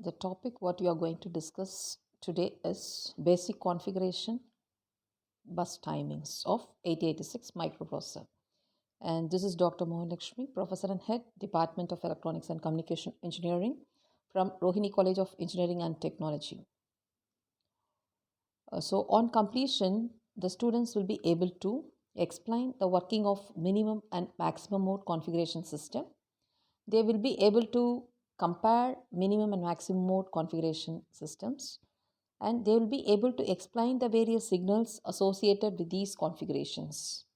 The topic what we are going to discuss today is basic configuration bus timings of 8086 microprocessor. And this is Dr. Mohan Lakshmi, Professor and Head, Department of Electronics and Communication Engineering from Rohini College of Engineering and Technology. So on completion, the students will be able to explain the working of minimum and maximum mode configuration system. They will be able to compare minimum and maximum mode configuration systems, and they will be able to explain the various signals associated with these configurations.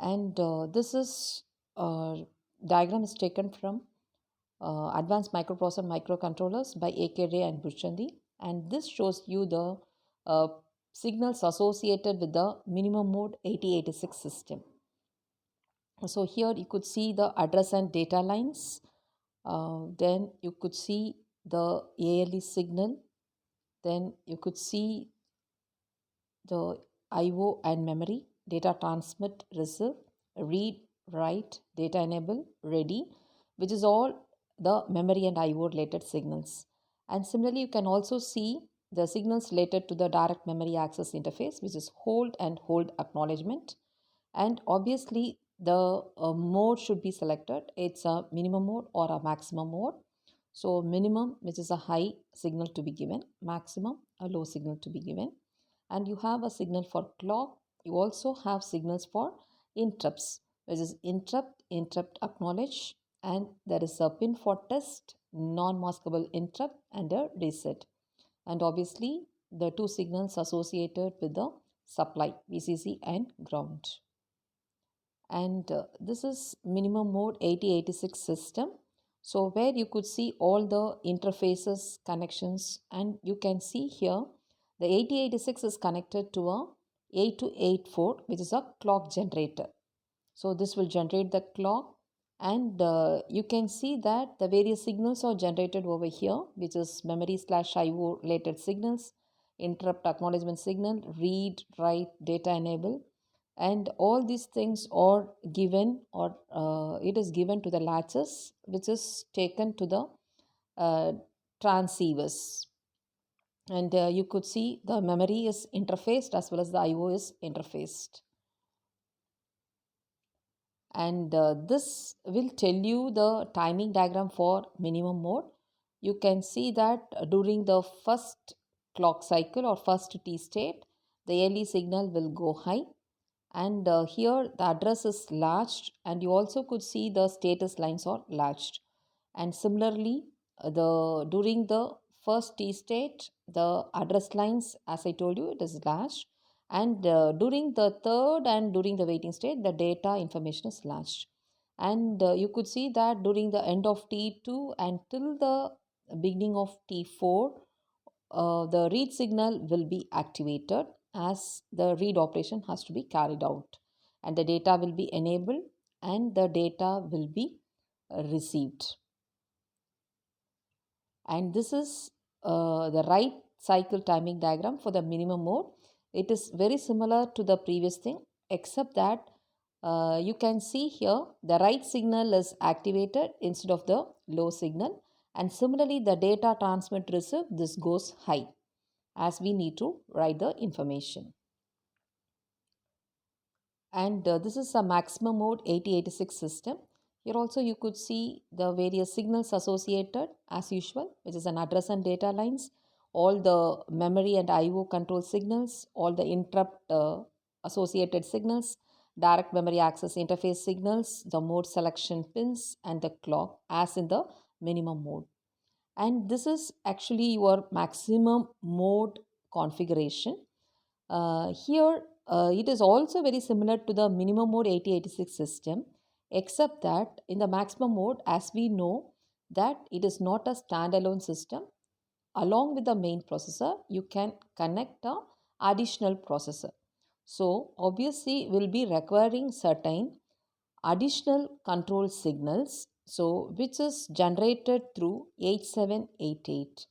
And this is diagram is taken from Advanced Microprocessor Microcontrollers by A.K. Ray and Burchandi, and this shows you the uh, signals associated with the minimum mode 8086 system. So here you could see the address and data lines. Then you could see the ALE signal. Then you could see the IO and memory, data transmit, receive, read, write, data enable, ready, which is all the memory and IO related signals. And similarly, you can also see the signals related to the direct memory access interface, which is hold and hold acknowledgement. And obviously, the mode should be selected. It's a minimum mode or a maximum mode. So minimum, which is a high signal to be given, maximum, a low signal to be given. And you have a signal for clock. You also have signals for interrupts, which is interrupt, interrupt acknowledge, and there is a pin for test, non-maskable interrupt, and a reset. And obviously, the two signals associated with the supply, VCC and ground. And this is minimum mode 8086 system. So where you could see all the interfaces, connections, and you can see here the 8086 is connected to a 8284, which is a clock generator. So this will generate the clock, and you can see that the various signals are generated over here, which is memory / IO related signals, interrupt acknowledgement signal, read, write, data enable, and all these things are given, or it is given to the latches, which is taken to the uh, transceivers. And you could see the memory is interfaced as well as the IO is interfaced. And this will tell you the timing diagram for minimum mode. You can see that during the first clock cycle or first T state, the ALE signal will go high, and here the address is latched, and you also could see the status lines are latched. And similarly, the during the first T state, the address lines, as I told you, it is latched, and during the third and during the waiting state, the data information is latched. And you could see that during the end of T2 until the beginning of T4, the read signal will be activated, as the read operation has to be carried out, and the data will be enabled, and the data will be received. And this is the right cycle timing diagram for the minimum mode. It is very similar to the previous thing, except that you can see here the right signal is activated instead of the low signal, and similarly the data transmit receive, this goes high, as we need to write the information. And this is a maximum mode 8086 system. Here also you could see the various signals associated as usual, which is an address and data lines, all the memory and IO control signals, all the interrupt associated signals, direct memory access interface signals, the mode selection pins, and the clock as in the minimum mode. And this is actually your maximum mode configuration. Here it is also very similar to the minimum mode 8086 system, except that in the maximum mode, as we know that it is not a standalone system. Along with the main processor, you can connect a additional processor. So obviously we'll be requiring certain additional control signals, so which is generated through 8788.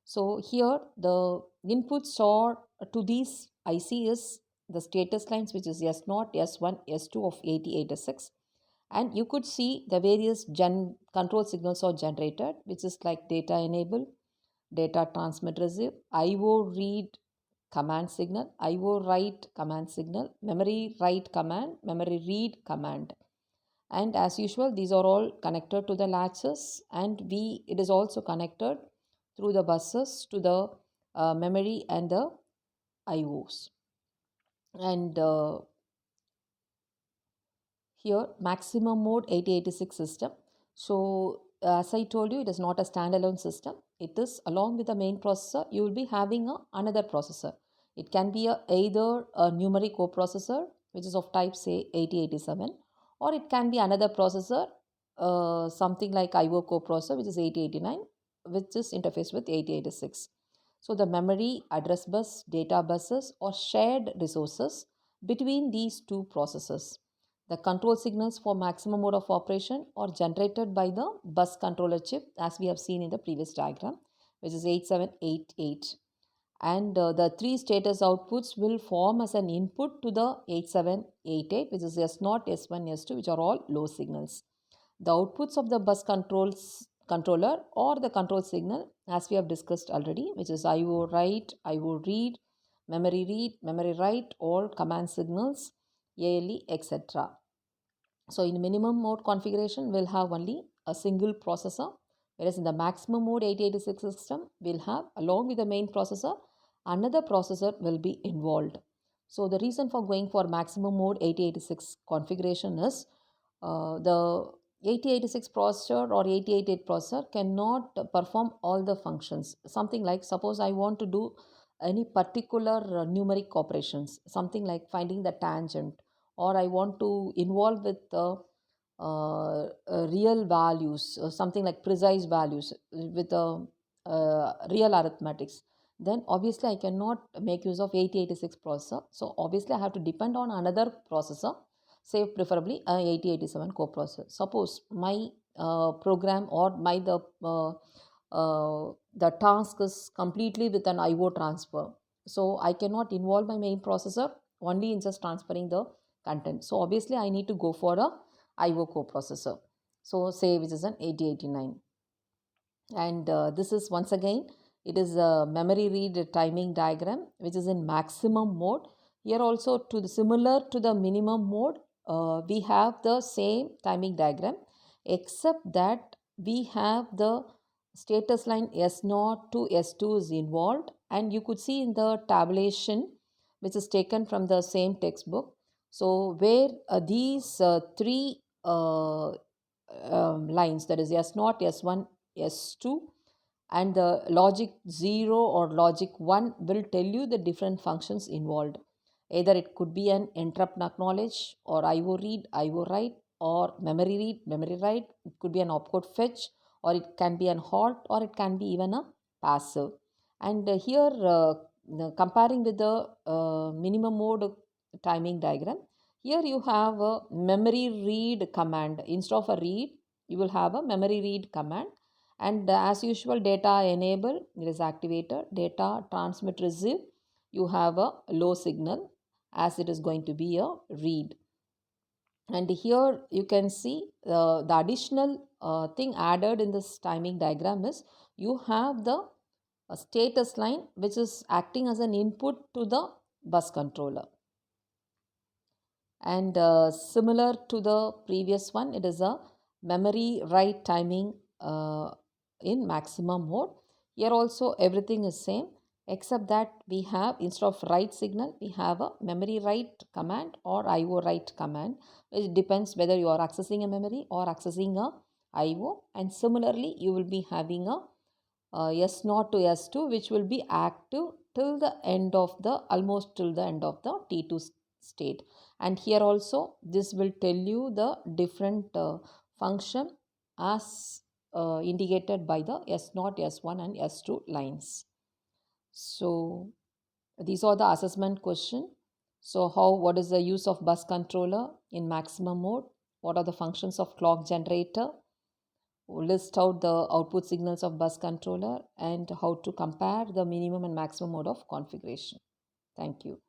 So here the inputs are to these IC is the status lines, which is S0, S1, S2 of 8086, And you could see the various control signals are generated, which is like data enable, data transmit receive, IO read command signal, IO write command signal, memory write command, memory read command. And as usual, these are all connected to the latches, and it is also connected through the buses to the memory and the IOs. And here maximum mode 8086 system. So as I told you, it is not a standalone system. It is along with the main processor, you will be having another processor. It can be either a numeric coprocessor, which is of type say 8087, or it can be another processor, something like IO coprocessor, which is 8089, which is interfaced with 8086. So the memory, address bus, data buses, or shared resources between these two processors. The control signals for maximum mode of operation are generated by the bus controller chip, as we have seen in the previous diagram, which is 8788. And the three status outputs will form as an input to the 8788, which is S0, S1, S2, which are all low signals. The outputs of the bus controller or the control signal, as we have discussed already, which is IO write, IO read, memory write, or command signals, ALE, etc. So in minimum mode configuration, we'll have only a single processor, whereas in the maximum mode 8086 system, we'll have, along with the main processor, another processor will be involved. So the reason for going for maximum mode 8086 configuration is the 8086 processor or 8088 processor cannot perform all the functions. Something like, suppose I want to do any particular numeric operations, something like finding the tangent, or I want to involve with real values, something like precise values with real arithmetics, then obviously I cannot make use of 8086 processor. So obviously I have to depend on another processor, say preferably a 8087 coprocessor. Suppose my program or the task is completely with an IO transfer. So I cannot involve my main processor only in just transferring the content. So obviously I need to go for a IO coprocessor. So say which is an 8089. And this is once again, it is a memory read timing diagram which is in maximum mode. Here also similar to the minimum mode, we have the same timing diagram, except that we have the status line S0 to S2 is involved, and you could see in the tabulation which is taken from the same textbook. So where these three lines, that is S0, S1, S2, and the logic 0 or logic 1 will tell you the different functions involved. Either it could be an interrupt acknowledge, or IO read, IO write, or memory read, memory write. It could be an opcode fetch, or it can be an halt, or it can be even a passive. And here comparing with the minimum mode timing diagram, here you have a memory read command. Instead of a read, you will have a memory read command. And as usual, data enable, it is activated. Data transmit receive, you have a low signal, as it is going to be a read. And here you can see the additional thing added in this timing diagram is you have the status line which is acting as an input to the bus controller. And similar to the previous one, it is a memory write timing in maximum mode. Here also everything is same, except that we have, instead of write signal, we have a memory write command or IO write command. It depends whether you are accessing a memory or accessing a IO. And similarly, you will be having a S0 to S2, which will be active till the end of the, almost till the end of the T2 state. And here also this will tell you the different function as indicated by the S0, S1 and S2 lines. So these are the assessment question. So what is the use of bus controller in maximum mode? What are the functions of clock generator? List out the output signals of bus controller and how to compare the minimum and maximum mode of configuration. Thank you.